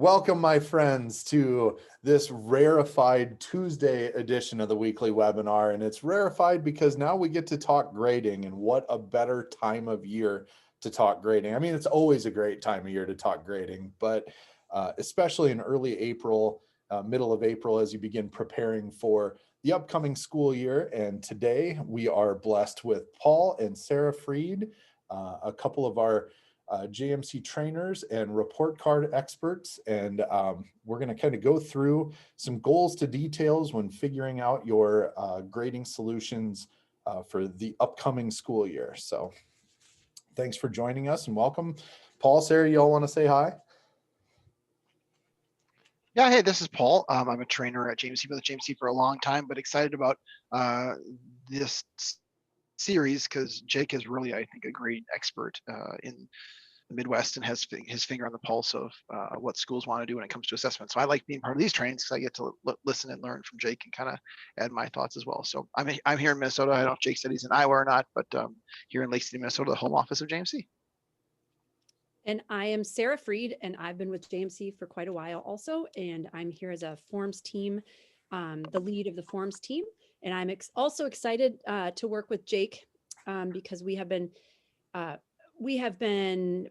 Welcome, my friends, to this rarefied Tuesday edition of the weekly webinar. And it's rarefied because now we get to talk grading, and what a better time of year to talk grading. I mean, it's always a great time of year to talk grading, but especially in early April, middle of April, as you begin preparing for the upcoming school year. And today we are blessed with Paul and Sarah Freed, a couple of our JMC trainers and report card experts. And we're going to kind of go through some goals to details when figuring out your grading solutions for the upcoming school year. So thanks for joining us and welcome. Paul, Sarah, you all want to say hi? Yeah, hey, this is Paul. I'm a trainer at JMC, been with JMC for a long time, but excited about this series because Jake is really, I think, a great expert in the Midwest and has his finger on the pulse of what schools want to do when it comes to assessment. So I like being part of these trainings because I get to listen and learn from Jake and kind of add my thoughts as well. So I'm here in Minnesota. I don't know if Jake said he's in Iowa or not, but here in Lake City, Minnesota, the home office of JMC. And I am Sarah Freed, and I've been with JMC for quite a while also, and I'm here as a forms team, the lead of the forms team. And I'm also excited to work with Jake because we have been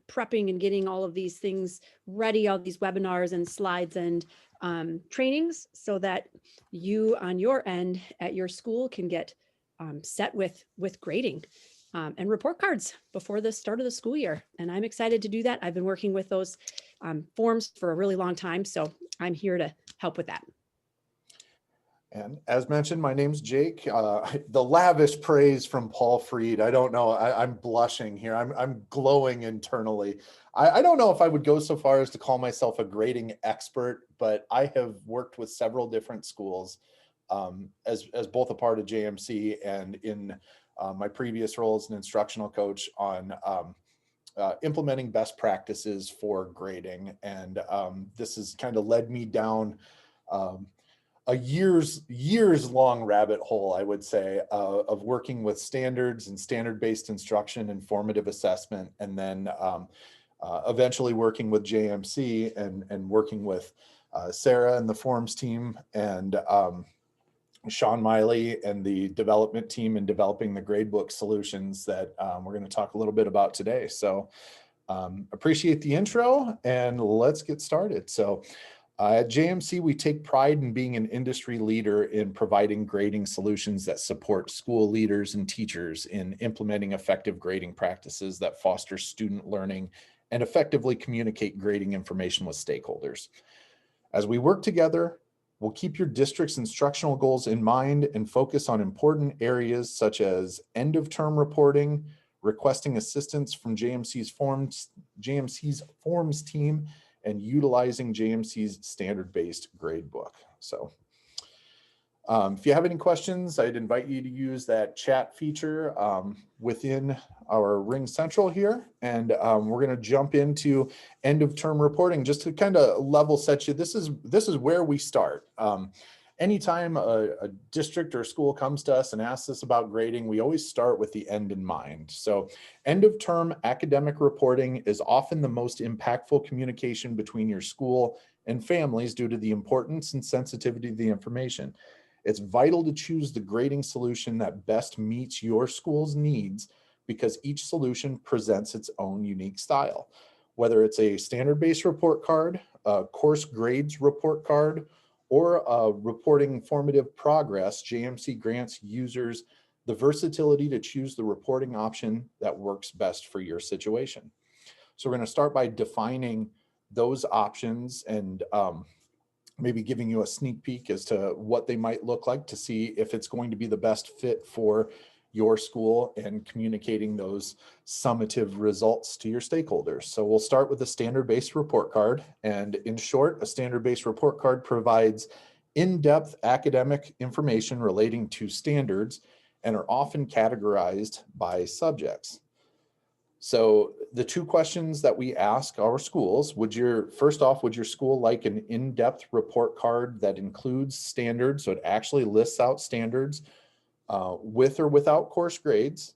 prepping and getting all of these things ready, all these webinars and slides and trainings, so that you on your end at your school can get set with grading. And report cards before the start of the school year. And I'm excited to do that. I've been working with those forms for a really long time, so I'm here to help with that. And as mentioned, my name's Jake. The lavish praise from Paul Freed. I don't know. I'm blushing here. I'm glowing internally. I don't know if I would go so far as to call myself a grading expert, but I have worked with several different schools as both a part of JMC and in my previous role as an instructional coach on implementing best practices for grading. And this has kind of led me down a years long rabbit hole, I would say, of working with standards and standard-based instruction and formative assessment, and then eventually working with JMC and working with Sarah and the forms team, and Sean Miley and the development team in developing the gradebook solutions that we're going to talk a little bit about today. So appreciate the intro, and let's get started. So at JMC, we take pride in being an industry leader in providing grading solutions that support school leaders and teachers in implementing effective grading practices that foster student learning and effectively communicate grading information with stakeholders. As we work together, we'll keep your district's instructional goals in mind and focus on important areas such as end of term reporting, requesting assistance from JMC's forms team, and utilizing JMC's standard-based gradebook. So if you have any questions, I'd invite you to use that chat feature within our Ring Central here. And we're going to jump into end of term reporting just to kind of level set you. This is where we start. Anytime a district or school comes to us and asks us about grading, we always start with the end in mind. So end of term academic reporting is often the most impactful communication between your school and families due to the importance and sensitivity of the information. It's vital to choose the grading solution that best meets your school's needs because each solution presents its own unique style. Whether it's a standard-based report card, a course grades report card, or a reporting formative progress, JMC grants users the versatility to choose the reporting option that works best for your situation. So we're going to start by defining those options and maybe giving you a sneak peek as to what they might look like to see if it's going to be the best fit for your school and communicating those summative results to your stakeholders. So we'll start with a standard-based report card. And in short, a standard-based report card provides in-depth academic information relating to standards and are often categorized by subjects. So the two questions that we ask our schools, first off, would your school like an in-depth report card that includes standards? So it actually lists out standards with or without course grades.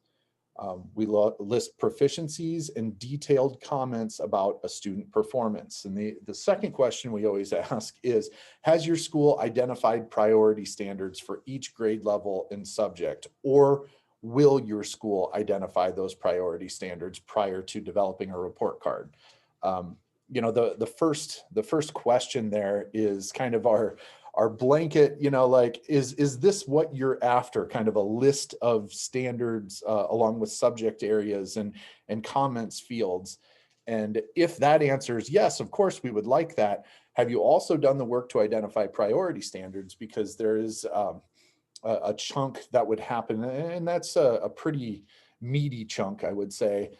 List proficiencies and detailed comments about a student performance. And the second question we always ask is, has your school identified priority standards for each grade level and subject, or will your school identify those priority standards prior to developing a report card? The first question there is kind of our blanket, like, is this what you're after? Kind of a list of standards along with subject areas and comments fields. And if that answer is yes, of course, we would like that. Have you also done the work to identify priority standards? Because there is a chunk that would happen, and that's a pretty meaty chunk, I would say,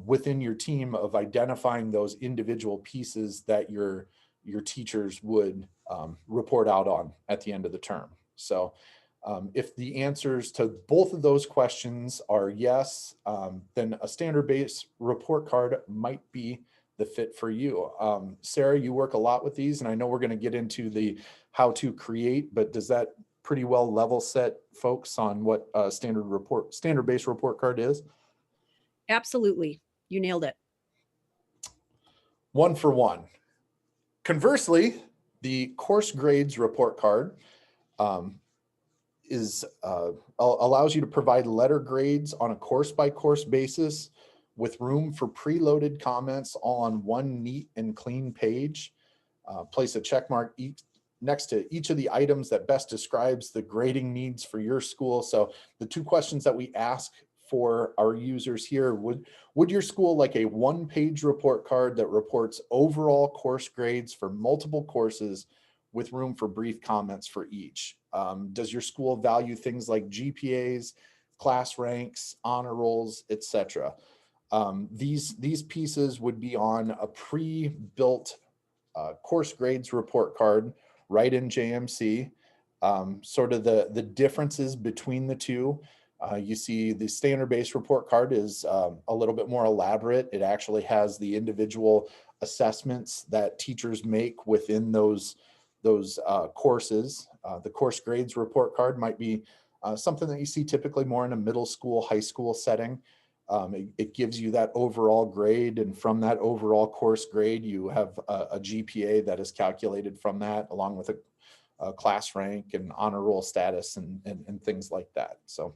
within your team, of identifying those individual pieces that your teachers would report out on at the end of the term. So if the answers to both of those questions are yes, then a standard-based report card might be the fit for you. Sarah, you work a lot with these, and I know we're going to get into the how to create, but does that pretty well level set folks on what a standard-based report card is? Absolutely. You nailed it. One for one. Conversely, the course grades report card allows you to provide letter grades on a course-by-course basis with room for preloaded comments all on one neat and clean page. Place a check mark next to each of the items that best describes the grading needs for your school. So the two questions that we ask for our users here, would your school like a one-page report card that reports overall course grades for multiple courses with room for brief comments for each? Does your school value things like GPAs, class ranks, honor rolls, etc.? These pieces would be on a pre-built course grades report card right in JMC. Sort of the differences between the two. You see the standard-based report card is a little bit more elaborate. It actually has the individual assessments that teachers make within those courses. The course grades report card might be something that you see typically more in a middle school, high school setting. It gives you that overall grade, and from that overall course grade, you have a GPA that is calculated from that, along with a class rank and honor roll status and things like that. So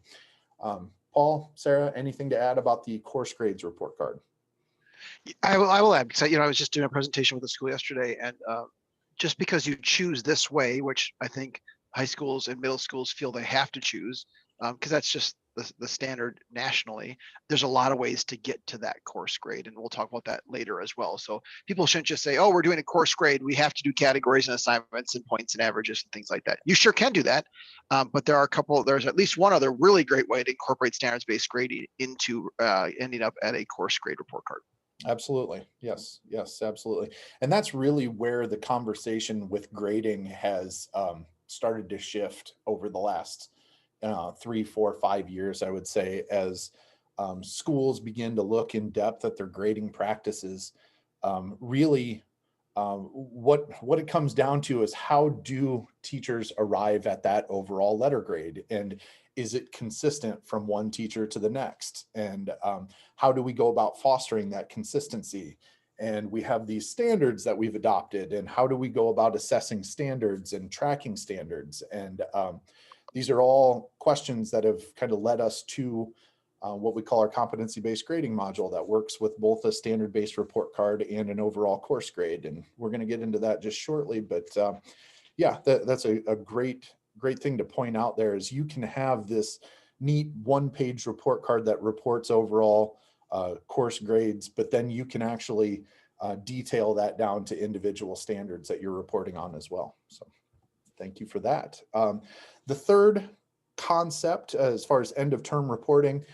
Paul, Sarah, anything to add about the course grades report card? I will add, because I was just doing a presentation with the school yesterday, and just because you choose this way, which I think high schools and middle schools feel they have to choose, because that's just the standard nationally, there's a lot of ways to get to that course grade, and we'll talk about that later as well. So people shouldn't just say, oh, we're doing a course grade, we have to do categories and assignments and points and averages and things like that. You sure can do that, but there's at least one other really great way to incorporate standards-based grading into ending up at a course grade report card. Absolutely. Yes, absolutely. And that's really where the conversation with grading has started to shift over the last 3, 4, 5 years, I would say, as schools begin to look in depth at their grading practices. Really, what it comes down to is, how do teachers arrive at that overall letter grade? And is it consistent from one teacher to the next? And how do we go about fostering that consistency? And we have these standards that we've adopted, and how do we go about assessing standards and tracking standards? And these are all questions that have kind of led us to what we call our competency-based grading module that works with both a standard-based report card and an overall course grade. And we're going to get into that just shortly, but yeah, that's a great thing to point out there, is you can have this neat one-page report card that reports overall course grades, but then you can actually detail that down to individual standards that you're reporting on as well. So thank you for that. The third concept, as far as end of term reporting,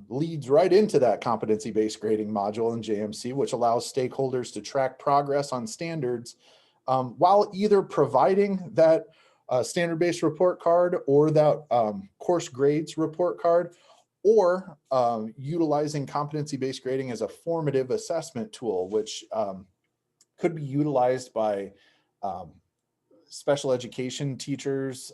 leads right into that competency-based grading module in JMC, which allows stakeholders to track progress on standards while either providing that standard-based report card or that course grades report card, or utilizing competency-based grading as a formative assessment tool, which could be utilized by special education teachers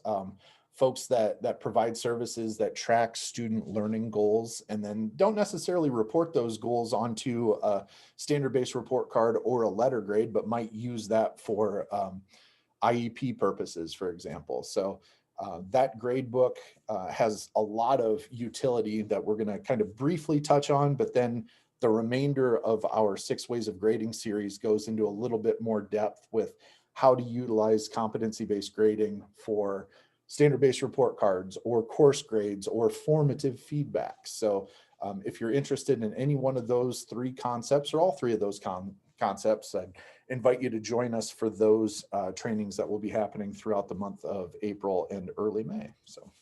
folks that provide services that track student learning goals and then don't necessarily report those goals onto a standard-based report card or a letter grade, but might use that for IEP purposes, for example. So that grade book has a lot of utility that we're going to kind of briefly touch on, but then the remainder of our 6 Ways of Grading series goes into a little bit more depth with how to utilize competency-based grading for standard-based report cards or course grades or formative feedback. So if you're interested in any one of those 3 concepts or all 3 of those concepts, I'd invite you to join us for those trainings that will be happening throughout the month of April and early May. So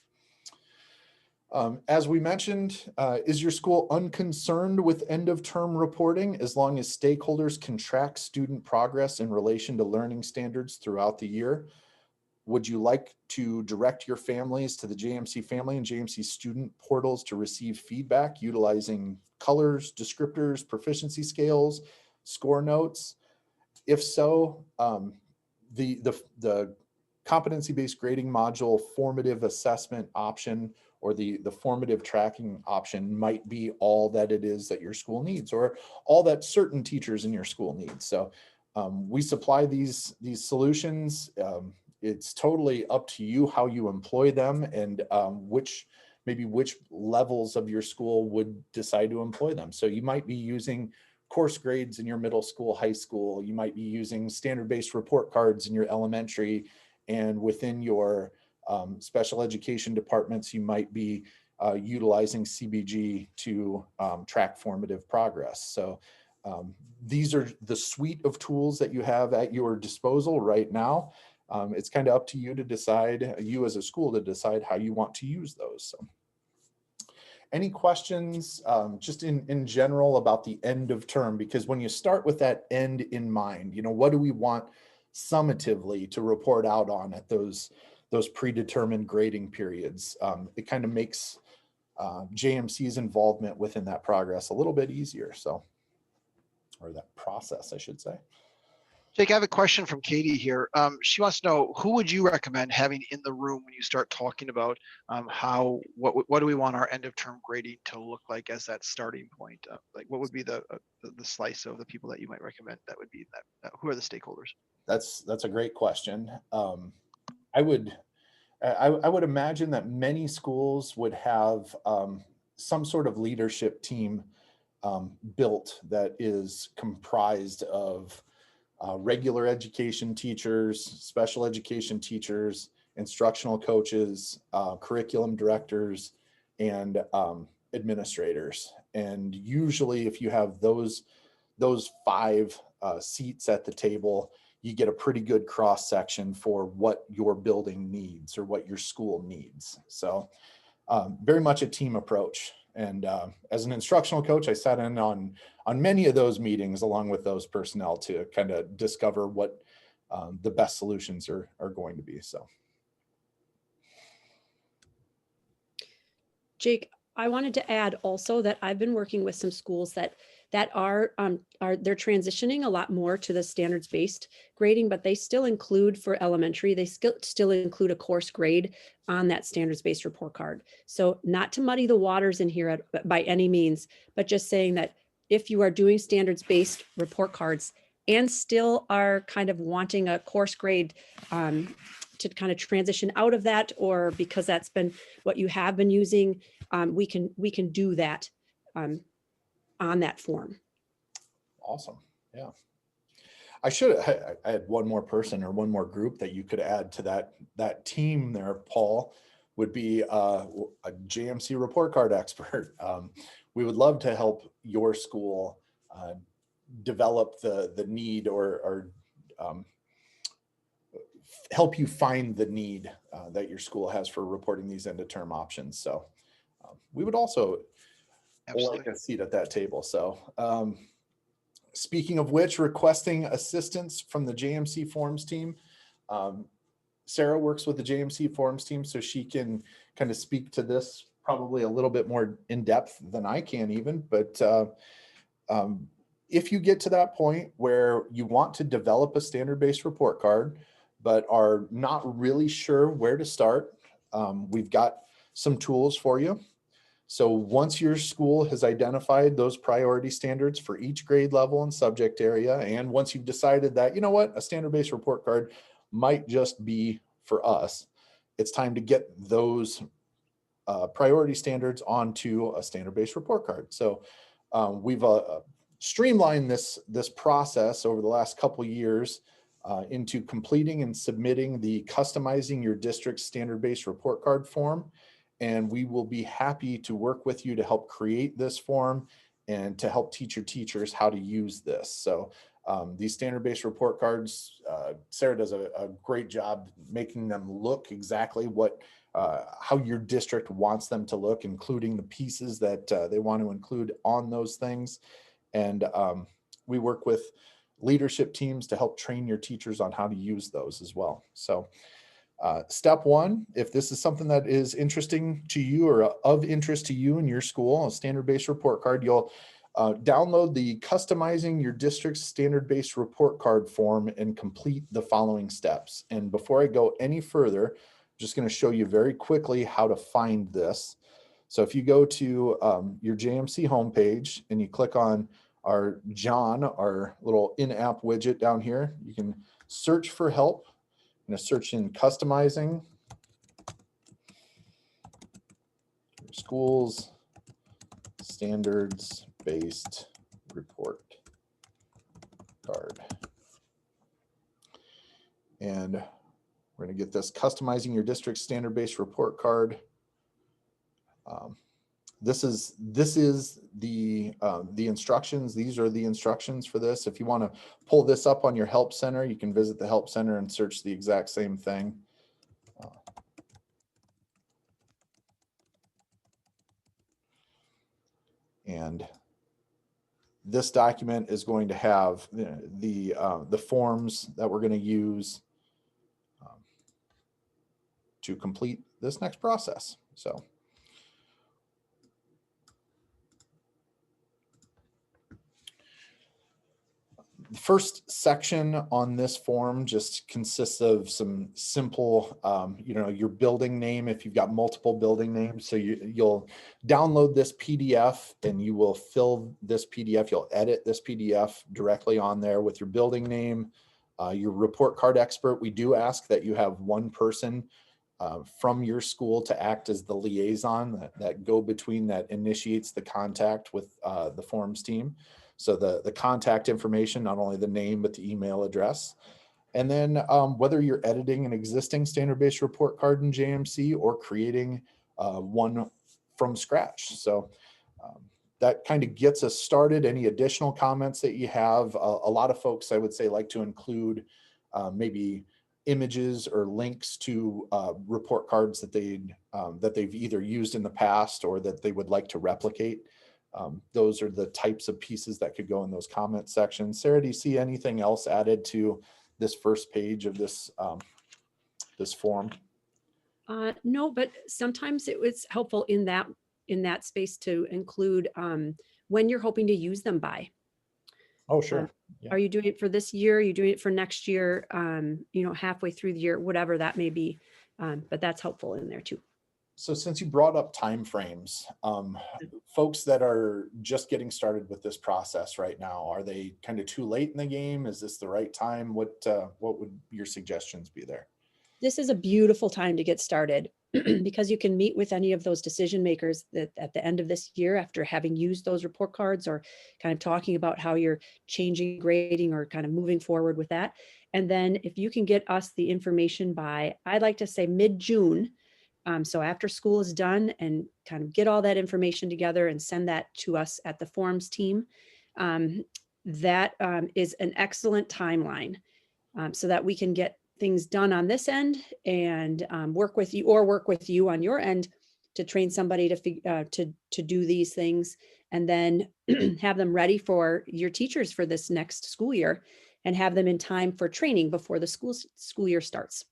as we mentioned, is your school unconcerned with end of term reporting as long as stakeholders can track student progress in relation to learning standards throughout the year? Would you like to direct your families to the JMC Family and JMC Student portals to receive feedback utilizing colors, descriptors, proficiency scales, score notes? If so, the competency-based grading module formative assessment option or the formative tracking option might be all that it is that your school needs, or all that certain teachers in your school need. So we supply these solutions. It's totally up to you how you employ them and which levels of your school would decide to employ them. So you might be using course grades in your middle school, high school. You might be using standard-based report cards in your elementary, and within your special education departments, you might be utilizing CBG to track formative progress. So these are the suite of tools that you have at your disposal right now. It's kind of up to you to decide, you as a school, to decide how you want to use those. So any questions just in general about the end of term? Because when you start with that end in mind, you know, what do we want summatively to report out on at those predetermined grading periods? It kind of makes JMC's involvement within that progress a little bit easier. So, or that process, I should say. Jake, I have a question from Katie here. She wants to know, who would you recommend having in the room when you start talking about what do we want our end of term grading to look like as that starting point? Like, what would be the slice of the people that you might recommend that would be that? Who are the stakeholders? That's a great question. I would imagine that many schools would have some sort of leadership team built that is comprised of regular education teachers, special education teachers, instructional coaches, curriculum directors, and administrators. And usually if you have those 5 seats at the table, you get a pretty good cross section for what your building needs or what your school needs. So very much a team approach. And as an instructional coach, I sat in on many of those meetings along with those personnel to kind of discover what the best solutions are going to be. So, Jake, I wanted to add also that I've been working with some schools that are they're transitioning a lot more to the standards-based grading, but they still include for elementary, they still include a course grade on that standards-based report card. So not to muddy the waters in here by any means, but just saying that if you are doing standards-based report cards and still are kind of wanting a course grade to kind of transition out of that, or because that's been what you have been using, we can do that on that form. Awesome. Yeah. I had one more person or one more group that you could add to that team there, Paul, would be a JMC report card expert. We would love to help your school develop the need or help you find the need that your school has for reporting these end of term options. So we would also like a seat at that table. So speaking of which, requesting assistance from the JMC Forms team. Sarah works with the JMC Forms team, so she can kind of speak to this probably a little bit more in depth than I can even. But if you get to that point where you want to develop a standard-based report card, but are not really sure where to start, we've got some tools for you. So once your school has identified those priority standards for each grade level and subject area, and once you've decided that, you know what, a standard-based report card might just be for us, it's time to get those priority standards onto a standard-based report card. So we've streamlined this process over the last couple years into completing and submitting the customizing your district standard-based report card form. And we will be happy to work with you to help create this form and to help teach your teachers how to use this. So these standard-based report cards, Sarah does a great job making them look exactly what how your district wants them to look, including the pieces that they want to include on those things. And we work with leadership teams to help train your teachers on how to use those as well. So step one, if this is something that is interesting to you or of interest to you and your school, a standard-based report card, you'll download the customizing your district's standard-based report card form and complete the following steps. And before I go any further, I'm just going to show you very quickly how to find this. So if you go to your JMC homepage and you click on our John, our little in-app widget down here, you can search for help. I'm going to search in customizing schools standards based report card. And we're going to get this customizing your district standard based report card. This is the instructions. These are the instructions for this. If you want to pull this up on your help center, you can visit the help center and search the exact same thing. And this document is going to have the forms that we're going to use to complete this next process. So the first section on this form just consists of some simple, your building name, if you've got multiple building names. So you'll download this PDF and you will fill this PDF. You'll edit this PDF directly on there with your building name, your report card expert. We do ask that you have one person from your school to act as the liaison, that go between, that initiates the contact with the forms team. So the contact information, not only the name, but the email address. And then whether you're editing an existing standard-based report card in JMC or creating one from scratch. So that kind of gets us started. Any additional comments that you have, a lot of folks, I would say, like to include maybe images or links to report cards that they've either used in the past or that they would like to replicate. Those are the types of pieces that could go in those comment sections. Sarah, do you see anything else added to this first page of this this form? No, but sometimes it was helpful in that space to include when you're hoping to use them by. Oh, sure. Yeah. Are you doing it for this year? Are you doing it for next year? Halfway through the year, whatever that may be. But that's helpful in there too. So since you brought up timeframes, folks that are just getting started with this process right now, are they kind of too late in the game? Is this the right time? What would your suggestions be there? This is a beautiful time to get started because you can meet with any of those decision makers that at the end of this year, after having used those report cards or kind of talking about how you're changing grading or kind of moving forward with that. And then if you can get us the information by, I'd like to say mid-June, so after school is done, and kind of get all that information together and send that to us at the forms team. That is an excellent timeline so that we can get things done on this end and work with you on your end to train somebody to do these things, and then have them ready for your teachers for this next school year and have them in time for training before the school year starts.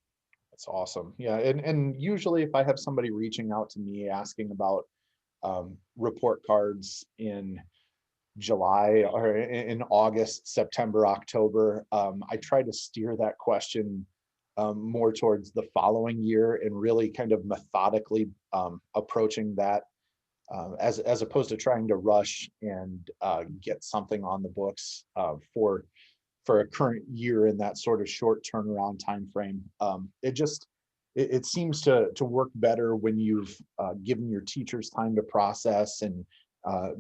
That's awesome. Yeah. And usually if I have somebody reaching out to me asking about report cards in July or in August, September, October, I try to steer that question more towards the following year and really kind of methodically approaching that as opposed to trying to rush and get something on the books for a current year in that sort of short turnaround time frame. It seems to work better when you've given your teachers time to process and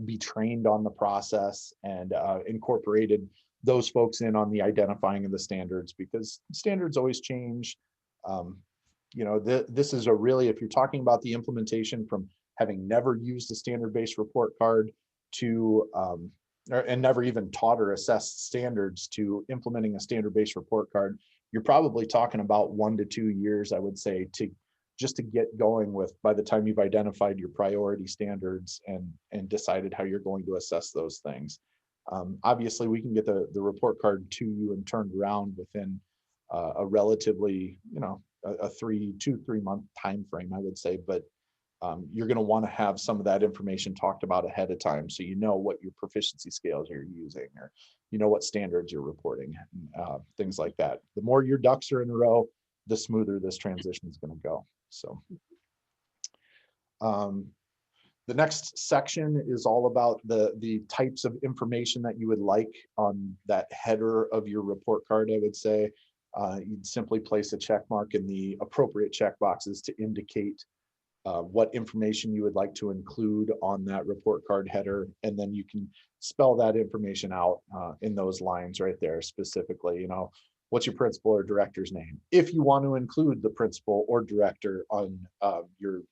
be trained on the process and incorporated those folks in on the identifying of the standards, because standards always change. This is a really, if you're talking about the implementation from having never used a standard-based report card to and never even taught or assessed standards to implementing a standard-based report card, you're probably talking about 1 to 2 years, I would say, to just to get going with, by the time you've identified your priority standards and decided how you're going to assess those things. Obviously, we can get the report card to you and turned around within a relatively, a 2-3 month time frame, I would say, but you're going to want to have some of that information talked about ahead of time, so you know what your proficiency scales you're using, or you know what standards you're reporting, things like that. The more your ducks are in a row, the smoother this transition is going to go. So the next section is all about the types of information that you would like on that header of your report card. I would say you'd simply place a check mark in the appropriate check boxes to indicate what information you would like to include on that report card header, and then you can spell that information out in those lines right there specifically. What's your principal or director's name, if you want to include the principal or director on your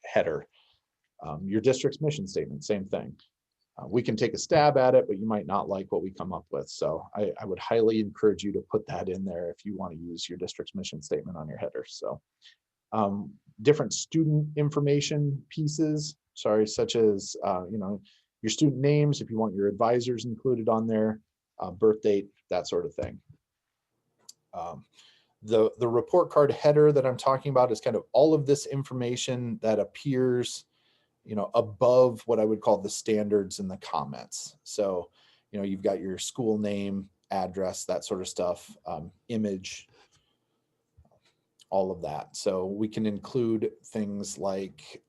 header. Your district's mission statement, same thing. We can take a stab at it, but you might not like what we come up with. So I would highly encourage you to put that in there if you want to use your district's mission statement on your header. So different student information pieces, such as your student names, if you want your advisors included on there, birth date, that sort of thing. The report card header that I'm talking about is kind of all of this information that appears above what I would call the standards and the comments. So you've got your school name, address, that sort of stuff, image, all of that. So we can include things like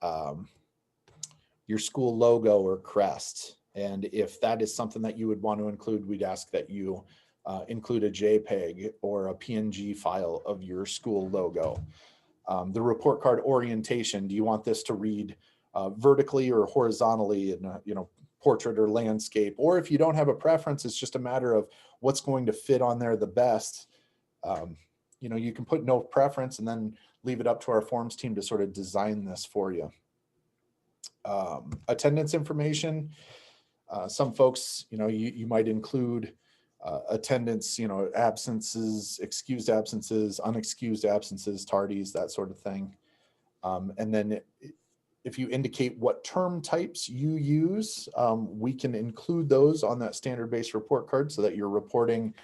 your school logo or crest. And if that is something that you would want to include, we'd ask that you include a JPEG or a PNG file of your school logo. The report card orientation, do you want this to read vertically or horizontally in portrait or landscape? Or if you don't have a preference, it's just a matter of what's going to fit on there the best. You can put no preference and then leave it up to our forms team to sort of design this for you. Attendance information. Some folks, you might include attendance, absences, excused absences, unexcused absences, tardies, that sort of thing. And then if you indicate what term types you use, we can include those on that standard-based report card so that you're reporting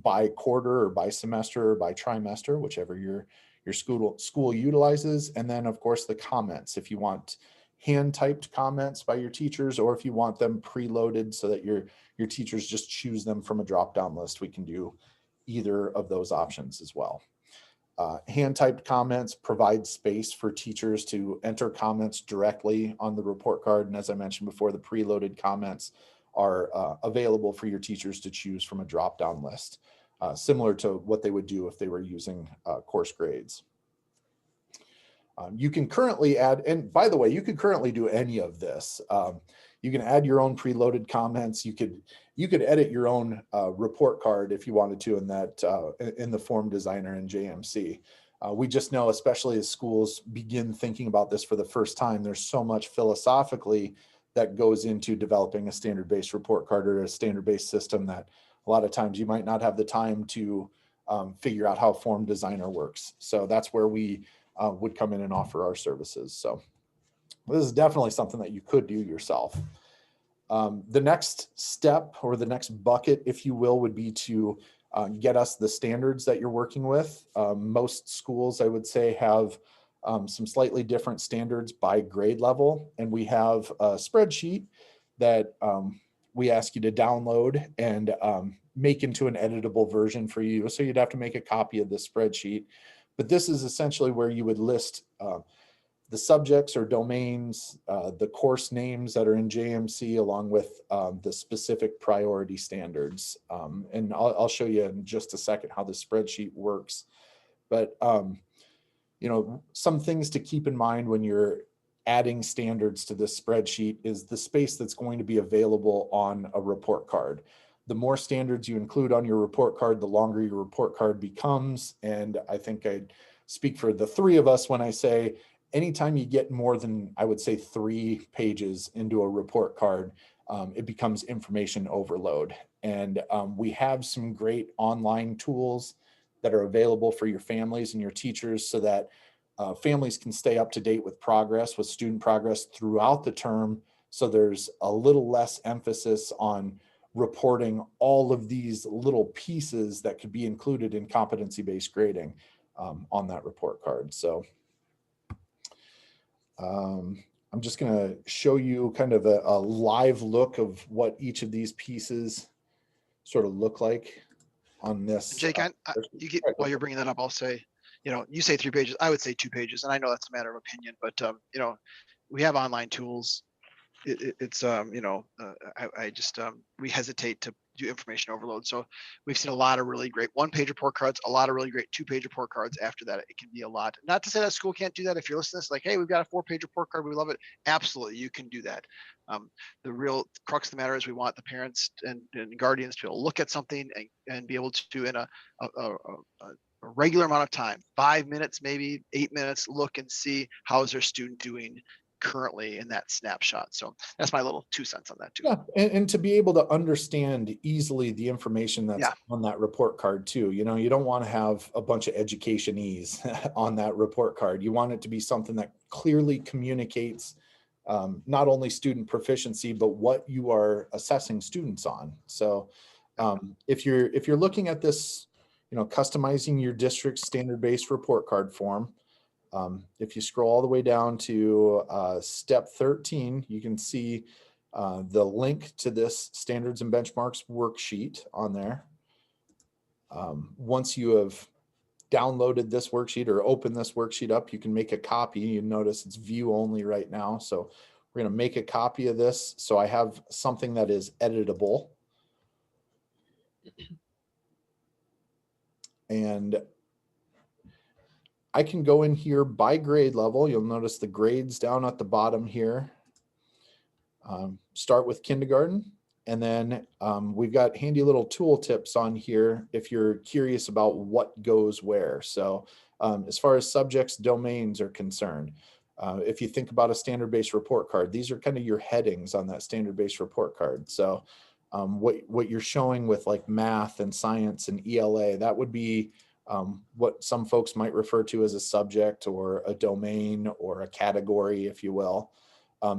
by quarter or by semester or by trimester, whichever your school utilizes. And then of course the comments, if you want hand typed comments by your teachers, or if you want them preloaded so that your teachers just choose them from a drop-down list, we can do either of those options as well. Hand typed comments provide space for teachers to enter comments directly on the report card. And as I mentioned before, the preloaded comments are available for your teachers to choose from a drop-down list, similar to what they would do if they were using course grades. You can currently add, and by the way, you could currently do any of this. You can add your own preloaded comments. You could edit your own report card if you wanted to in the form designer in JMC. We just know, especially as schools begin thinking about this for the first time, there's so much philosophically that goes into developing a standard-based report card or a standard-based system that a lot of times you might not have the time to figure out how form designer works. So that's where we would come in and offer our services. So this is definitely something that you could do yourself. The next step, or the next bucket, if you will, would be to get us the standards that you're working with. Most schools, I would say, have some slightly different standards by grade level. And we have a spreadsheet that we ask you to download. And make into an editable version for you. So you'd have to make a copy of the spreadsheet. But this is essentially where you would list the subjects or domains, the course names that are in JMC, along with the specific priority standards. And I'll show you in just a second how the spreadsheet works. But some things to keep in mind when you're adding standards to this spreadsheet is the space that's going to be available on a report card. The more standards you include on your report card, the longer your report card becomes. And I think I'd speak for the three of us when I say, anytime you get more than, I would say, 3 pages into a report card, it becomes information overload. And we have some great online tools that are available for your families and your teachers so that families can stay up to date with progress, with student progress throughout the term. So there's a little less emphasis on reporting all of these little pieces that could be included in competency-based grading on that report card. So I'm just going to show you kind of a live look of what each of these pieces sort of look like on this. Jake, while you're bringing that up, I'll say, you say 3 pages, I would say 2 pages, and I know that's a matter of opinion, but we have online tools. We hesitate to do information overload. So we've seen a lot of really great 1-page report cards, a lot of really great 2-page report cards. After that, it can be a lot. Not to say that school can't do that. If you're listening to this, like, hey, we've got a 4-page report card, we love it. Absolutely, you can do that. The real crux of the matter is we want the parents and guardians to be able to look at something and be able to, in a regular amount of time, 5 minutes, maybe 8 minutes, look and see how is their student doing currently in that snapshot. So that's my little 2 cents on that too. Yeah, and to be able to understand easily the information that's on that report card too. You don't want to have a bunch of educationese on that report card. You want it to be something that clearly communicates not only student proficiency, but what you are assessing students on. So if you're looking at this, customizing your district's standard-based report card form, if you scroll all the way down to step 13, you can see the link to this standards and benchmarks worksheet on there. Once you have downloaded this worksheet or opened this worksheet up, you can make a copy. You notice it's view only right now. So we're going to make a copy of this. So I have something that is editable. And I can go in here by grade level. You'll notice the grades down at the bottom here. Start with kindergarten. And then we've got handy little tool tips on here if you're curious about what goes where. So as far as subjects, domains are concerned, if you think about a standard-based report card, these are kind of your headings on that standard-based report card. So what you're showing with like math and science and ELA, that would be what some folks might refer to as a subject or a domain or a category, if you will.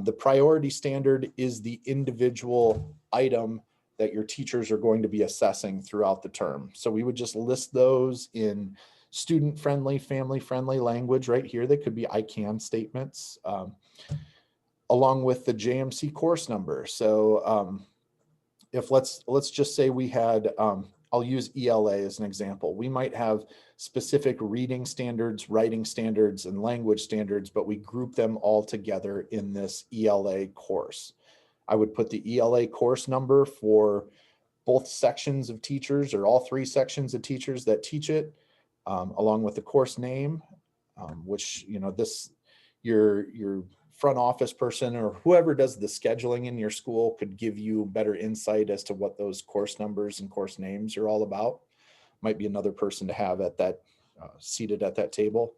The priority standard is the individual item that your teachers are going to be assessing throughout the term. So we would just list those in student-friendly, family-friendly language right here. They could be I can statements, along with the JMC course number. So if let's just say we had, I'll use ELA as an example. We might have specific reading standards, writing standards, and language standards, but we group them all together in this ELA course. I would put the ELA course number for both sections of teachers or all 3 sections of teachers that teach it, along with the course name, which, your front office person or whoever does the scheduling in your school could give you better insight as to what those course numbers and course names are all about. Might be another person to have at that seated at that table.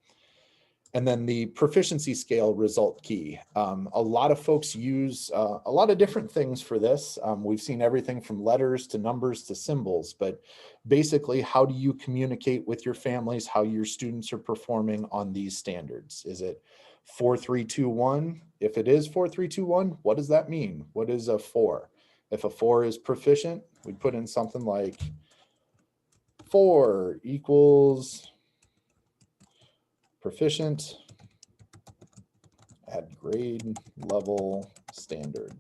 And then the proficiency scale result key. A lot of folks use a lot of different things for this. We've seen everything from letters to numbers to symbols, but basically, how do you communicate with your families how your students are performing on these standards? Is it 4, 3, 2, 1? If it is 4, 3, 2, 1, what does that mean? What is a 4? If a 4 is proficient, we'd put in something like 4 equals proficient at grade level standard.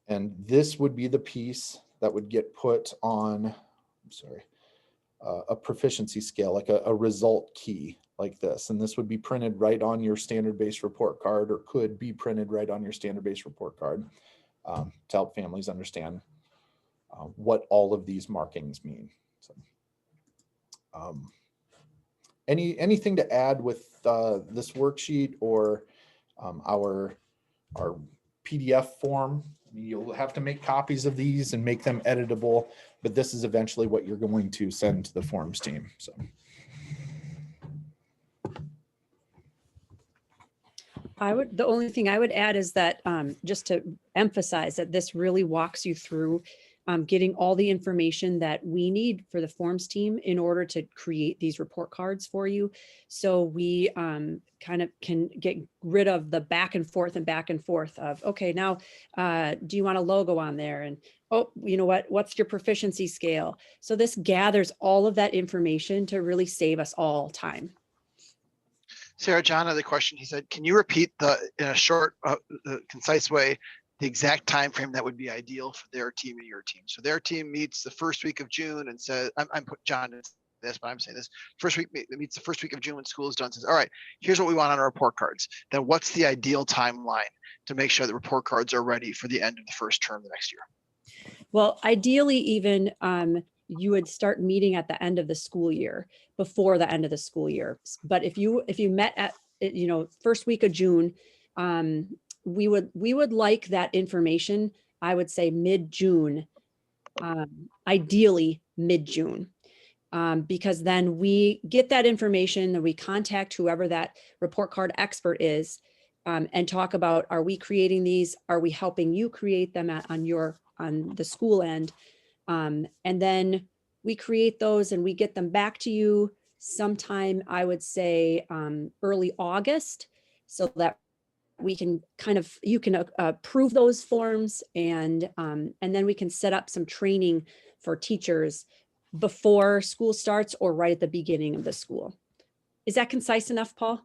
And this would be the piece that would get put on, I'm sorry, a proficiency scale, like a result key like this. And this would be printed right on your standard-based report card, or could be printed right on your standard-based report card, to help families understand what all of these markings mean. So, anything to add with this worksheet or our PDF form? You'll have to make copies of these and make them editable, but this is eventually what you're going to send to the forms team. So. The only thing I would add is that just to emphasize that this really walks you through getting all the information that we need for the forms team in order to create these report cards for you. So we kind of can get rid of the back and forth of, okay, now do you want a logo on there? And, oh, you know what, what's your proficiency scale? So this gathers all of that information to really save us all time. Sarah, John had a question. He said, can you repeat in a short, concise way, the exact time frame that would be ideal for their team and your team? So their team meets the first week of June and says, I'm put John in this, but I'm saying this, first week meets the first week of June when school is done, says, all right, here's what we want on our report cards. Then what's the ideal timeline to make sure the report cards are ready for the end of the first term the next year? Well, ideally, even you would start meeting at the end of the school year, before the end of the school year. But if you met at, first week of June, we would like that information, I would say mid-June, ideally mid-June, because then we get that information and we contact whoever that report card expert is, and talk about, are we creating these? Are we helping you create them on the school end? And then we create those and we get them back to you sometime, I would say, early August, so that we can you can approve those forms, and then we can set up some training for teachers before school starts or right at the beginning of the school. Is that concise enough, Paul?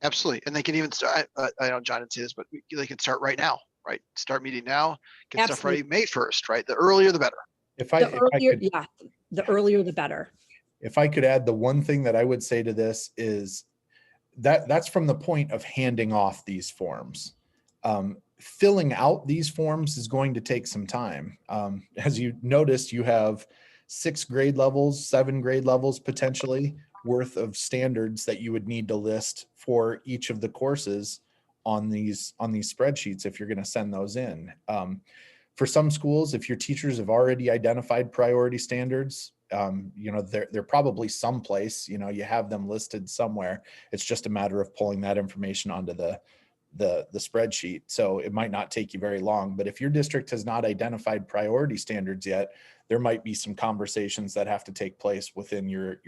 Absolutely. And they can even start, I know John didn't say this, but they can start right now, right? Start meeting now, get stuff ready May 1st, right? The earlier, the better. The earlier, the better. If I could add, the one thing that I would say to this is that's from the point of handing off these forms. Filling out these forms is going to take some time. As you noticed, you have 6 grade levels, 7 grade levels potentially worth of standards that you would need to list for each of the courses on these spreadsheets if you're going to send those in. For some schools, if your teachers have already identified priority standards, they're probably someplace, you have them listed somewhere. It's just a matter of pulling that information onto the spreadsheet. So it might not take you very long, but if your district has not identified priority standards yet, there might be some conversations that have to take place within your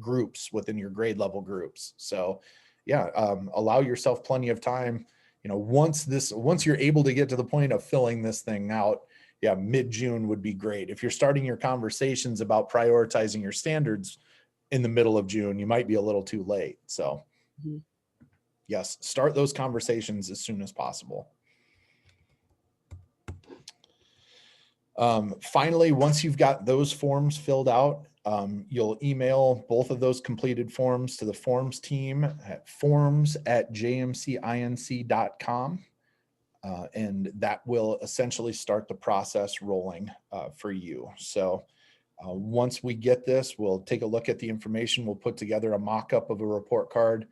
groups, within your grade level groups. So allow yourself plenty of time. Once you're able to get to the point of filling this thing out, mid-June would be great. If you're starting your conversations about prioritizing your standards in the middle of June, you might be a little too late. So yes, start those conversations as soon as possible. Finally, once you've got those forms filled out, you'll email both of those completed forms to the forms team at forms@jmcinc.com. And that will essentially start the process rolling for you. So once we get this, we'll take a look at the information. We'll put together a mock-up of a report card.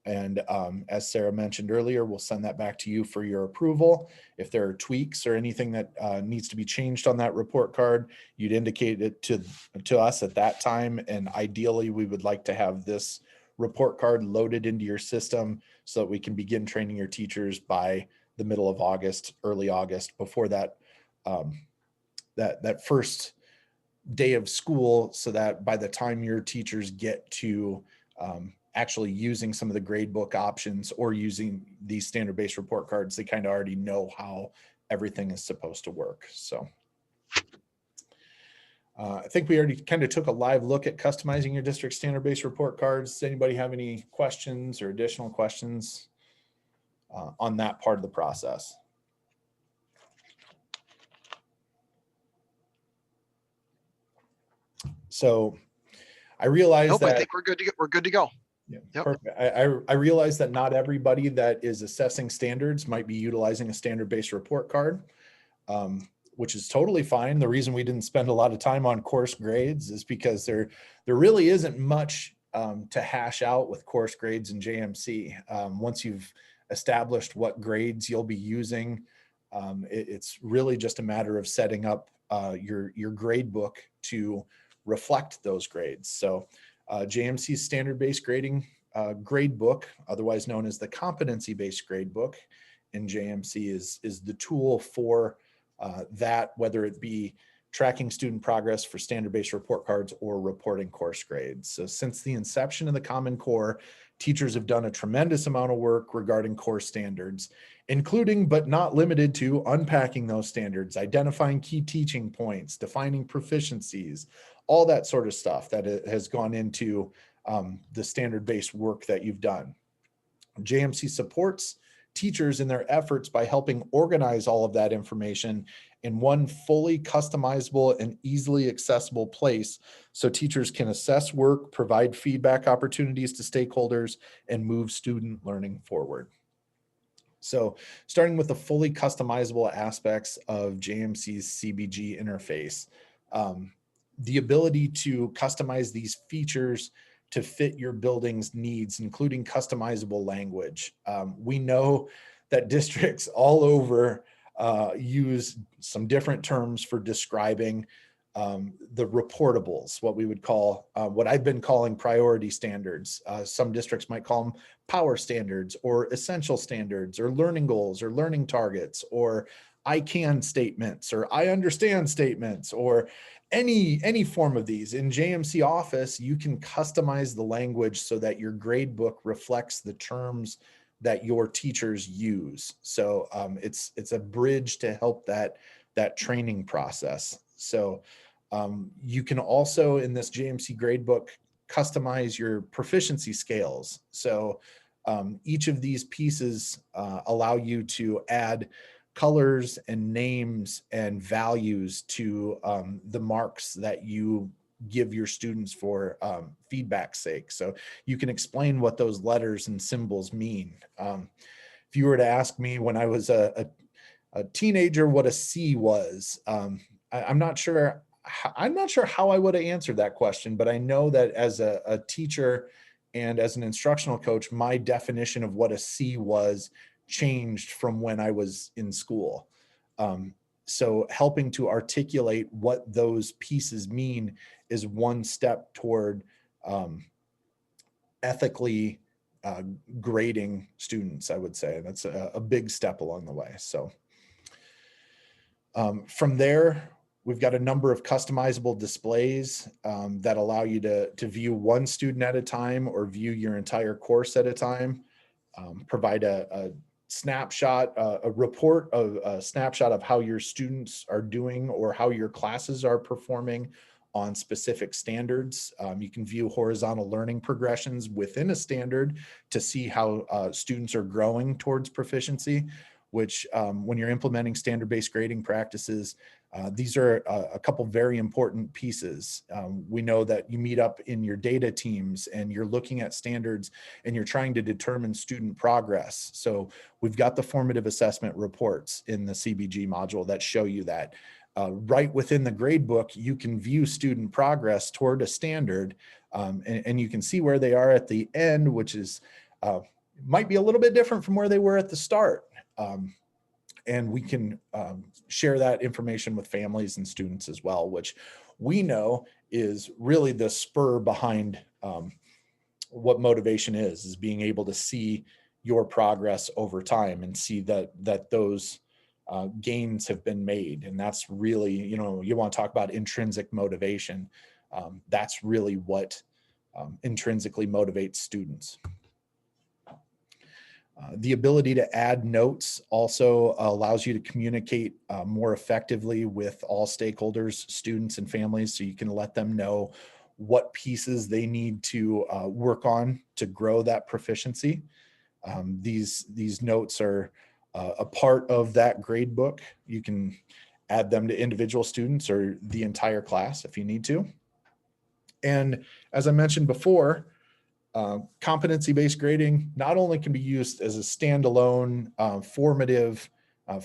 And as Sarah mentioned earlier, we'll send that back to you for your approval. If there are tweaks or anything that needs to be changed on that report card, you'd indicate it to us at that time. And ideally, we would like to have this report card loaded into your system so that we can begin training your teachers by the middle of August, early August, before that first day of school, so that by the time your teachers get to actually using some of the grade book options or using these standard-based report cards, they kind of already know how everything is supposed to work. So I think we already kind of took a live look at customizing your district standard-based report cards. Does anybody have any questions or additional questions on that part of the process? So I realize Nope, that I think we're good to go. We're good to go. yeah, Yep. perfect. I realize that not everybody that is assessing standards might be utilizing a standard-based report card, which is totally fine. The reason we didn't spend a lot of time on course grades is because there really isn't much to hash out with course grades in JMC. Once you've established what grades you'll be using, it's really just a matter of setting up your grade book to reflect those grades. So JMC's standard-based grading grade book, otherwise known as the competency-based grade book in JMC, is the tool for that, whether it be tracking student progress for standard-based report cards or reporting course grades. So since the inception of the Common Core, teachers have done a tremendous amount of work regarding course standards, including but not limited to unpacking those standards, identifying key teaching points, defining proficiencies, all that sort of stuff that has gone into the standard-based work that you've done. JMC supports teachers in their efforts by helping organize all of that information in one fully customizable and easily accessible place so teachers can assess work, provide feedback opportunities to stakeholders, and move student learning forward. So starting with the fully customizable aspects of JMC's CBG interface, the ability to customize these features to fit your building's needs, including customizable language. We know that districts all over use some different terms for describing the reportables, what we would call, what I've been calling priority standards. Some districts might call them power standards or essential standards or learning goals or learning targets or I can statements or I understand statements or any form of these. In JMC Office, you can customize the language so that your grade book reflects the terms that your teachers use. So it's a bridge to help that training process. So you can also, in this JMC gradebook, customize your proficiency scales. So each of these pieces allow you to add colors and names and values to the marks that you give your students for feedback's sake. So you can explain what those letters and symbols mean. If you were to ask me when I was a teenager what a C was, I'm not sure how I would have answered that question, but I know that as a teacher and as an instructional coach, my definition of what a C was changed from when I was in school. So helping to articulate what those pieces mean is one step toward ethically grading students, I would say. That's a big step along the way. So from there, we've got a number of customizable displays that allow you to view one student at a time or view your entire course at a time. Provide a snapshot, a report of a snapshot of how your students are doing or how your classes are performing on specific standards. You can view horizontal learning progressions within a standard to see how students are growing towards proficiency, which when you're implementing standard-based grading practices, these are a couple very important pieces. We know that you meet up in your data teams and you're looking at standards and you're trying to determine student progress. So we've got the formative assessment reports in the CBG module that show you that. Right within the grade book, you can view student progress toward a standard and you can see where they are at the end, which is might be a little bit different from where they were at the start. And we can share that information with families and students as well, which we know is really the spur behind what motivation is being able to see your progress over time and see that those gains have been made. And that's really, you want to talk about intrinsic motivation. That's really what intrinsically motivates students. The ability to add notes also allows you to communicate more effectively with all stakeholders, students and families, so you can let them know what pieces they need to work on to grow that proficiency. These notes are a part of that grade book. You can add them to individual students or the entire class if you need to. And as I mentioned before, competency-based grading not only can be used as a standalone formative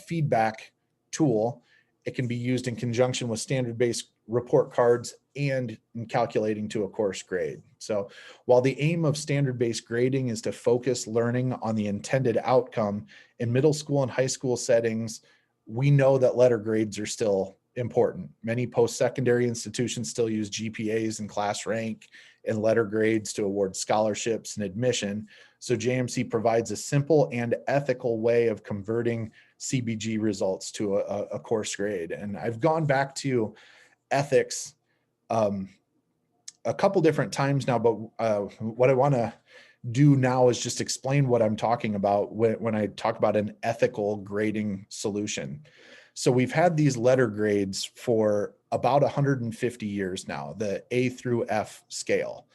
feedback tool, it can be used in conjunction with standard-based report cards and in calculating to a course grade. So while the aim of standard-based grading is to focus learning on the intended outcome in middle school and high school settings, we know that letter grades are still important. Many post-secondary institutions still use GPAs and class rank and letter grades to award scholarships and admission. So JMC provides a simple and ethical way of converting CBG results to a course grade. And I've gone back to ethics a couple different times now, but what I want to do now is just explain what I'm talking about when I talk about an ethical grading solution. So we've had these letter grades for about 150 years now, the A through F scale.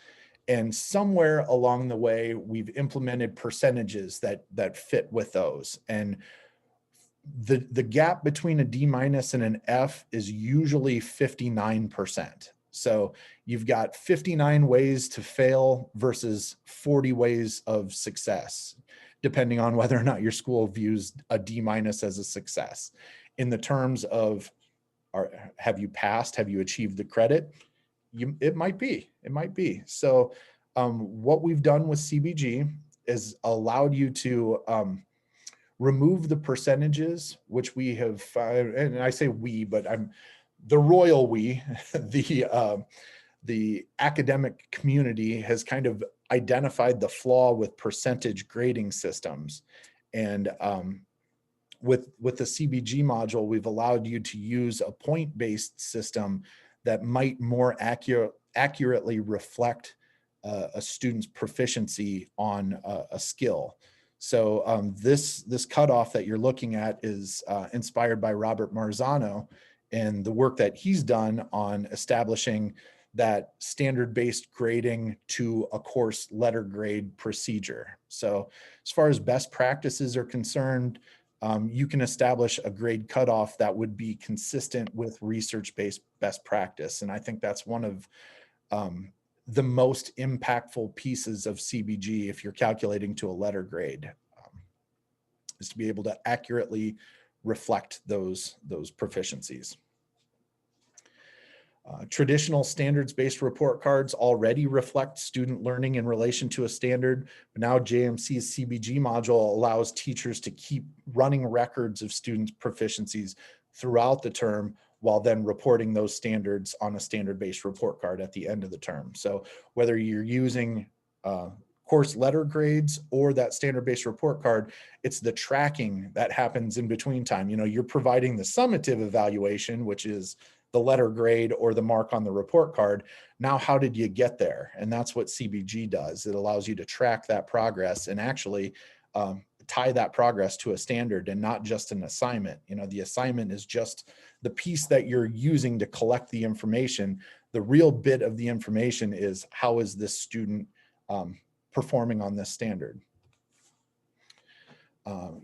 And somewhere along the way, we've implemented percentages that fit with those. And the gap between a D- and an F is usually 59%. So you've got 59 ways to fail versus 40 ways of success, depending on whether or not your school views a D- as a success. In the terms of, have you passed? Have you achieved the credit? It might be. So what we've done with CBG is allowed you to remove the percentages, which we have, and I say we, but I'm the royal we, the academic community has kind of identified the flaw with percentage grading systems. And with the CBG module, we've allowed you to use a point-based system that might more accurately reflect a student's proficiency on a skill. So this cutoff that you're looking at is inspired by Robert Marzano and the work that he's done on establishing that standard-based grading to a course letter grade procedure. So as far as best practices are concerned, you can establish a grade cutoff that would be consistent with research-based best practice. And I think that's one of the most impactful pieces of CBG if you're calculating to a letter grade, is to be able to accurately reflect those proficiencies. Traditional standards-based report cards already reflect student learning in relation to a standard, but now JMC's CBG module allows teachers to keep running records of students' proficiencies throughout the term while then reporting those standards on a standard-based report card at the end of the term. So whether you're using course letter grades or that standard-based report card, it's the tracking that happens in between time. You know, you're providing the summative evaluation, which is the letter grade or the mark on the report card. Now, how did you get there? And that's what CBG does. It allows you to track that progress and actually tie that progress to a standard and not just an assignment. You know, the assignment is just the piece that you're using to collect the information. The real bit of the information is, how is this student performing on this standard?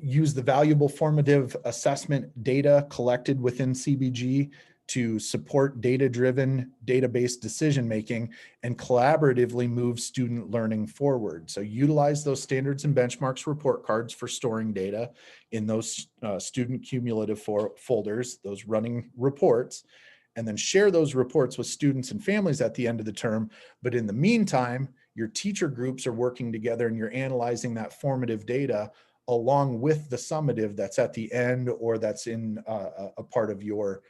Use the valuable formative assessment data collected within CBG to support data-driven, data-based decision-making and collaboratively move student learning forward. So utilize those standards and benchmarks report cards for storing data in those student cumulative folders, those running reports, and then share those reports with students and families at the end of the term. But in the meantime, your teacher groups are working together and you're analyzing that formative data along with the summative that's at the end or that's in a part of your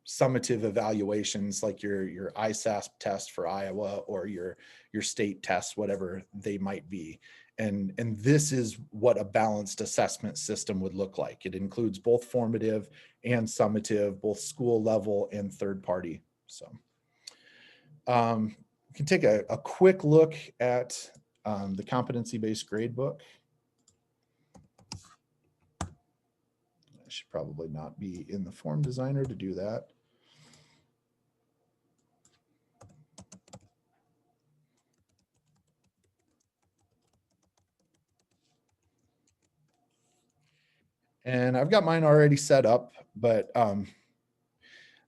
summative evaluations, like your ISASP test for Iowa or your state tests, whatever they might be. And this is what a balanced assessment system would look like. It includes both formative and summative, both school level and third party. So you can take a quick look at the competency-based grade book. I should probably not be in the form designer to do that. And I've got mine already set up, but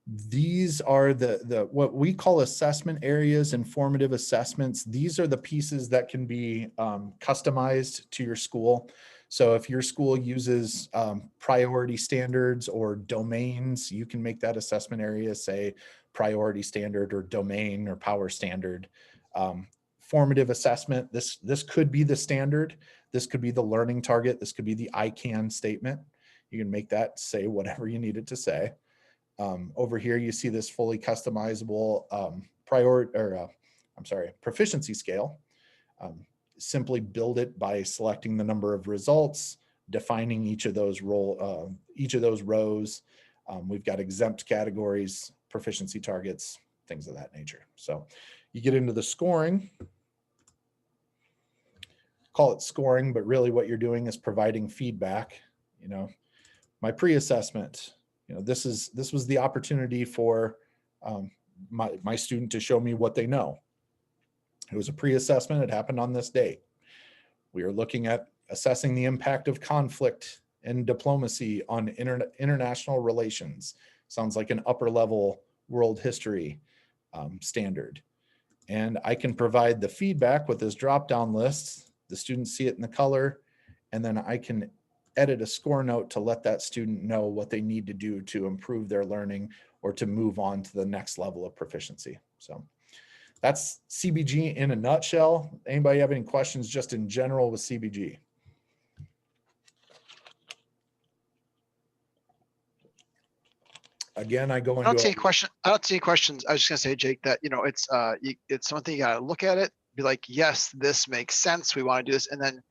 These are the what we call assessment areas and formative assessments. These are the pieces that can be customized to your school. So if your school uses priority standards or domains, you can make that assessment area say priority standard or domain or power standard. Formative assessment, this could be the standard. This could be the learning target. This could be the I can statement. You can make that say whatever you need it to say. Over here, you see this fully customizable proficiency scale. Simply build it by selecting the number of results, defining each of those rows. We've got exempt categories, proficiency targets, things of that nature. So you get into the scoring. Call it scoring, but really what you're doing is providing feedback. You know, my pre-assessment. You know, this was the opportunity for my student to show me what they know. It was a pre-assessment. It happened on this date. We are looking at assessing the impact of conflict and diplomacy on international relations. Sounds like an upper level world history standard. And I can provide the feedback with this drop-down list. The students see it in the color, and then I can edit a score note to let that student know what they need to do to improve their learning or to move on to the next level of proficiency. So that's CBG in a nutshell. Anybody have any questions just in general with CBG? Again, I go into I don't see any questions. I was just gonna say, Jake, that, you know, it's something you gotta look at it, be like, yes, this makes sense. We want to do this. And then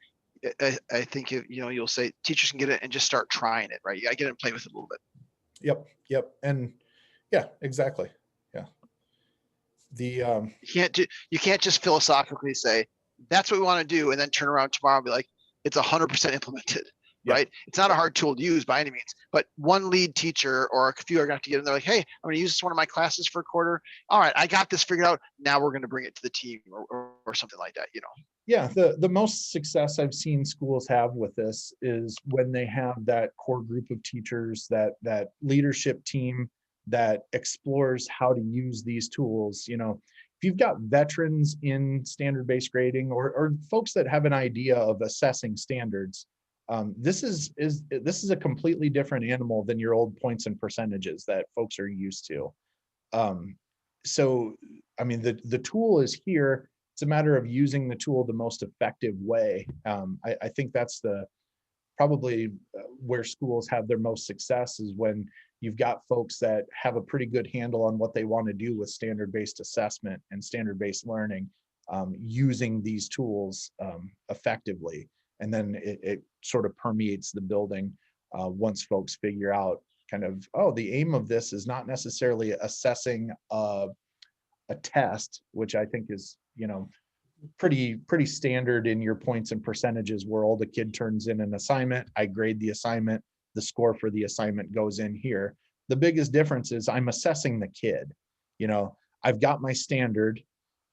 I think, you'll say teachers can get it and just start trying it, right? You gotta get it and play with it a little bit. Yep. And yeah, exactly. Yeah. You can't just philosophically say, that's what we want to do, and then turn around tomorrow and be like, it's 100% implemented. Yeah. Right? It's not a hard tool to use by any means, but one lead teacher or a few are going to have to get in there like, hey, I'm going to use this one of my classes for a quarter. All right, I got this figured out. Now we're going to bring it to the team or something like that, you know? Yeah, the most success I've seen schools have with this is when they have that core group of teachers, that leadership team that explores how to use these tools. You know, if you've got veterans in standard-based grading or folks that have an idea of assessing standards, this is a completely different animal than your old points and percentages that folks are used to. So, I mean, the tool is here. It's a matter of using the tool the most effective way. I think that's probably where schools have their most success is when you've got folks that have a pretty good handle on what they want to do with standard-based assessment and standard-based learning, using these tools effectively. And then it sort of permeates the building once folks figure out kind of, oh, the aim of this is not necessarily assessing a test, which I think is, you know, pretty standard in your points and percentages world. A kid turns in an assignment, I grade the assignment, the score for the assignment goes in here. The biggest difference is I'm assessing the kid. You know, I've got my standard,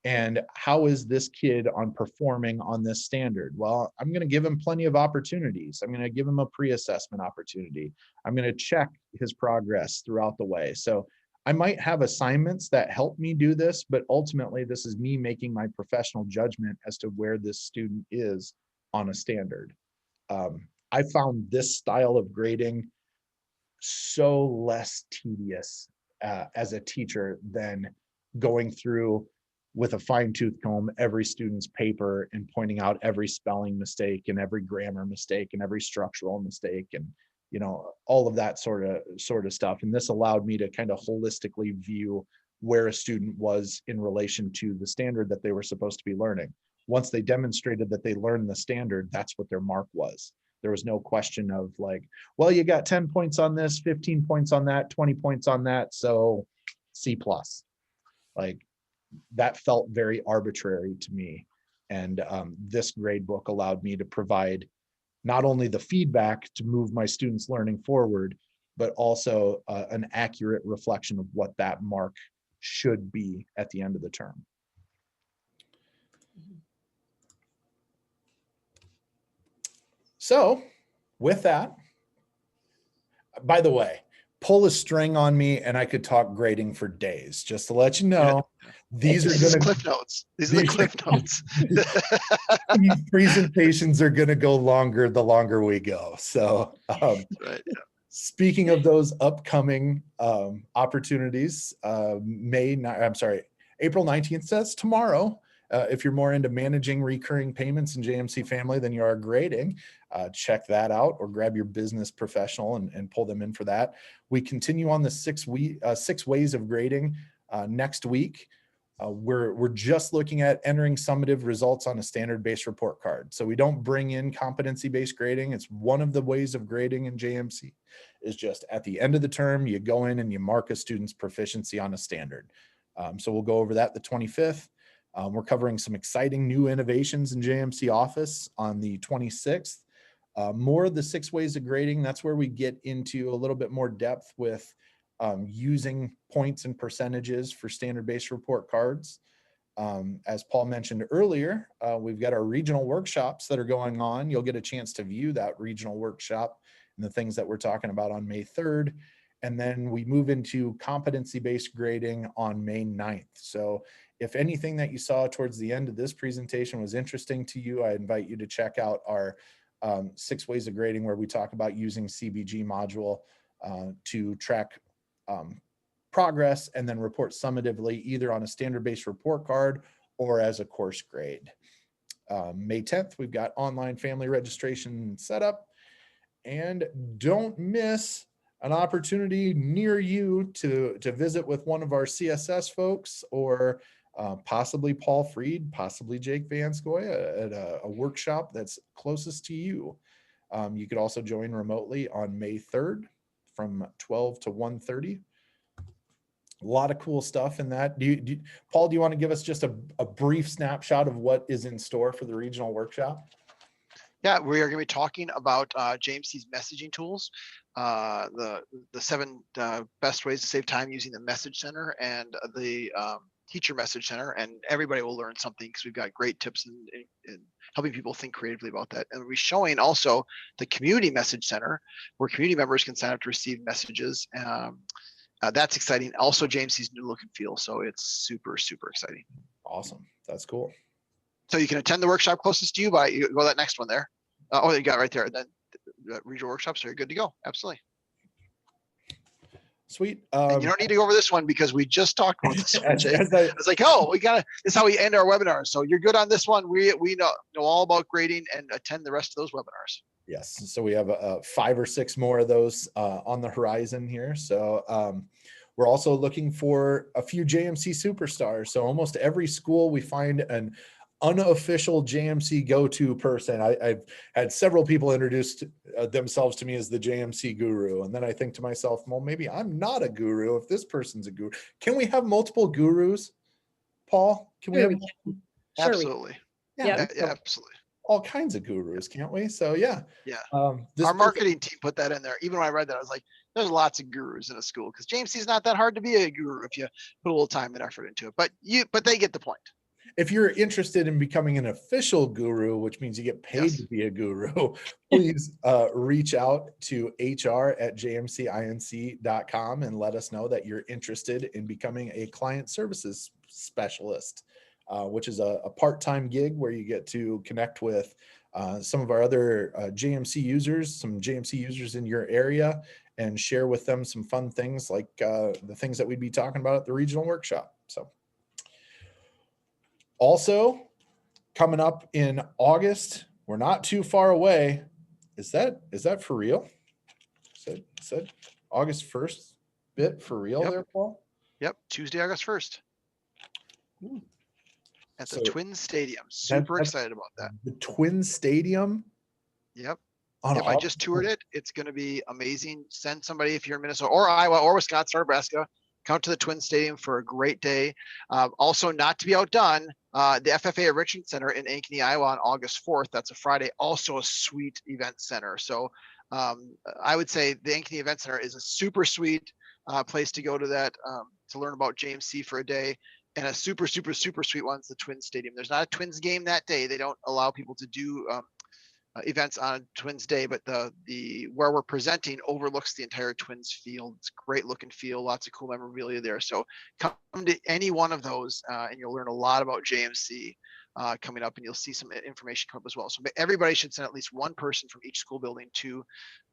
and how is this kid on performing on this standard? Well, I'm going to give him plenty of opportunities. I'm going to give him a pre-assessment opportunity. I'm going to check his progress throughout the way. So I might have assignments that help me do this, but ultimately this is me making my professional judgment as to where this student is on a standard. I found this style of grading so less tedious as a teacher than going through with a fine-tooth comb every student's paper and pointing out every spelling mistake and every grammar mistake and every structural mistake and, you know, all of that sort of stuff. And this allowed me to kind of holistically view where a student was in relation to the standard that they were supposed to be learning. Once they demonstrated that they learned the standard, that's what their mark was. There was no question of like, well, you got 10 points on this, 15 points on that, 20 points on that, so C+. Like, that felt very arbitrary to me. And this grade book allowed me to provide not only the feedback to move my students' learning forward, but also an accurate reflection of what that mark should be at the end of the term. So with that, by the way, pull a string on me and I could talk grading for days. Just to let you know, these This are is going to Cliff Notes. These are the Cliff Notes. these presentations are going to go longer the longer we go. So, Right. speaking of those upcoming opportunities, April 19th says tomorrow. If you're more into managing recurring payments in JMC Family than you are grading, check that out or grab your business professional and pull them in for that. We continue on the 6 ways of grading next week. We're just looking at entering summative results on a standard-based report card. So we don't bring in competency-based grading. It's one of the ways of grading in JMC is just at the end of the term, you go in and you mark a student's proficiency on a standard. So we'll go over that the 25th. We're covering some exciting new innovations in JMC Office on the 26th. More of the 6 ways of grading. That's where we get into a little bit more depth with using points and percentages for standard-based report cards. As Paul mentioned earlier, we've got our regional workshops that are going on. You'll get a chance to view that regional workshop and the things that we're talking about on May 3rd. And then we move into competency-based grading on May 9th. So if anything that you saw towards the end of this presentation was interesting to you, I invite you to check out our 6 ways of grading, where we talk about using CBG module to track progress and then report summatively either on a standard-based report card or as a course grade. May 10th, we've got online family registration set up. And don't miss an opportunity near you to visit with one of our CSS folks, or possibly Paul Freed, possibly Jake Vanscoy at a workshop that's closest to you. You could also join remotely on May 3rd from 12 to 1:30. A lot of cool stuff in that. Paul, do you want to give us just a brief snapshot of what is in store for the regional workshop? Yeah, we are going to be talking about JMC's messaging tools, the 7 best ways to save time using the Message Center and the Teacher Message Center, and everybody will learn something because we've got great tips in helping people think creatively about that. And we're showing also the Community Message Center, where community members can sign up to receive messages. That's exciting. Also, JMC's new look and feel, so it's super, super exciting. Awesome. That's cool. So you can attend the workshop closest to you by you go that next one there. Oh, you got it right there. Then regional workshops, so you're good to go. Absolutely. Sweet. And you don't need to go over this one because we just talked about this one, Jake. It's like, oh, this is how we end our webinars. So you're good on this one. We know all about grading and attend the rest of those webinars. Yes. So we have 5 or 6 more of those on the horizon here. So we're also looking for a few JMC superstars. So almost every school we find an unofficial JMC go-to person. I've had several people introduce themselves to me as the JMC guru. And then I think to myself, well, maybe I'm not a guru if this person's a guru. Can we have multiple gurus, Paul? Can we have? Absolutely. Yeah, absolutely. All kinds of gurus, can't we? So yeah. Our marketing team put that in there. Even when I read that, I was like, there's lots of gurus in a school because JMC is not that hard to be a guru if you put a little time and effort into it. But they get the point. If you're interested in becoming an official guru, which means you get paid to be a guru, please reach out to hr@jmcinc.com and let us know that you're interested in becoming a client services specialist, which is a part-time gig where you get to connect with some of our other JMC users, some JMC users in your area, and share with them some fun things like the things that we'd be talking about at the regional workshop. So. Also, coming up in August, we're not too far away. Is that for real? Is that August 1st bit for real there, Paul? Yep, Tuesday, August 1st. At the Twin Stadium. Super excited about that. The Twin Stadium? Yep. I just toured it. It's going to be amazing. Send somebody if you're in Minnesota or Iowa or Wisconsin or Nebraska. Come to the Twin Stadium for a great day. Also, not to be outdone, the FFA at Richmond Center in Ankeny, Iowa on August 4th. That's a Friday. Also a sweet event center. So I would say the Ankeny Event Center is a super sweet place to go to that to learn about JMC for a day. And a super, super, super sweet one is the Twins Stadium. There's not a Twins game that day. They don't allow people to do events on Twins Day, but the where we're presenting overlooks the entire Twins field. It's a great look and feel, lots of cool memorabilia there. So come to any one of those and you'll learn a lot about JMC coming up, and you'll see some information come up as well. So everybody should send at least one person from each school building to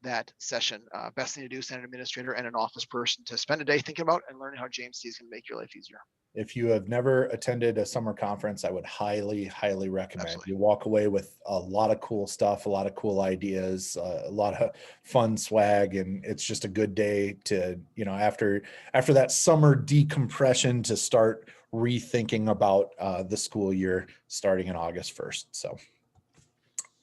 that session. Best thing to do, send an administrator and an office person to spend a day thinking about and learning how JMC is going to make your life easier. If you have never attended a summer conference, I would highly, highly recommend. Absolutely. You walk away with a lot of cool stuff, a lot of cool ideas, a lot of fun swag, and it's just a good day to, you know, after that summer decompression, to start rethinking about the school year starting in August 1st. So,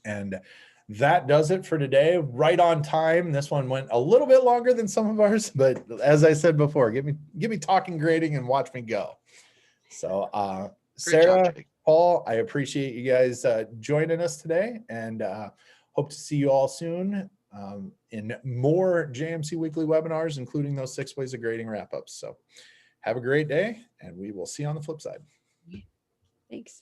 and that does it for today. Right on time. This one went a little bit longer than some of ours, but as I said before, get me talking grading and watch me go. So Great job, Sarah, Jake. Paul, I appreciate you guys joining us today, and hope to see you all soon in more JMC weekly webinars, including those 6 ways of grading wrap-ups. So have a great day, and we will see you on the flip side. Thanks.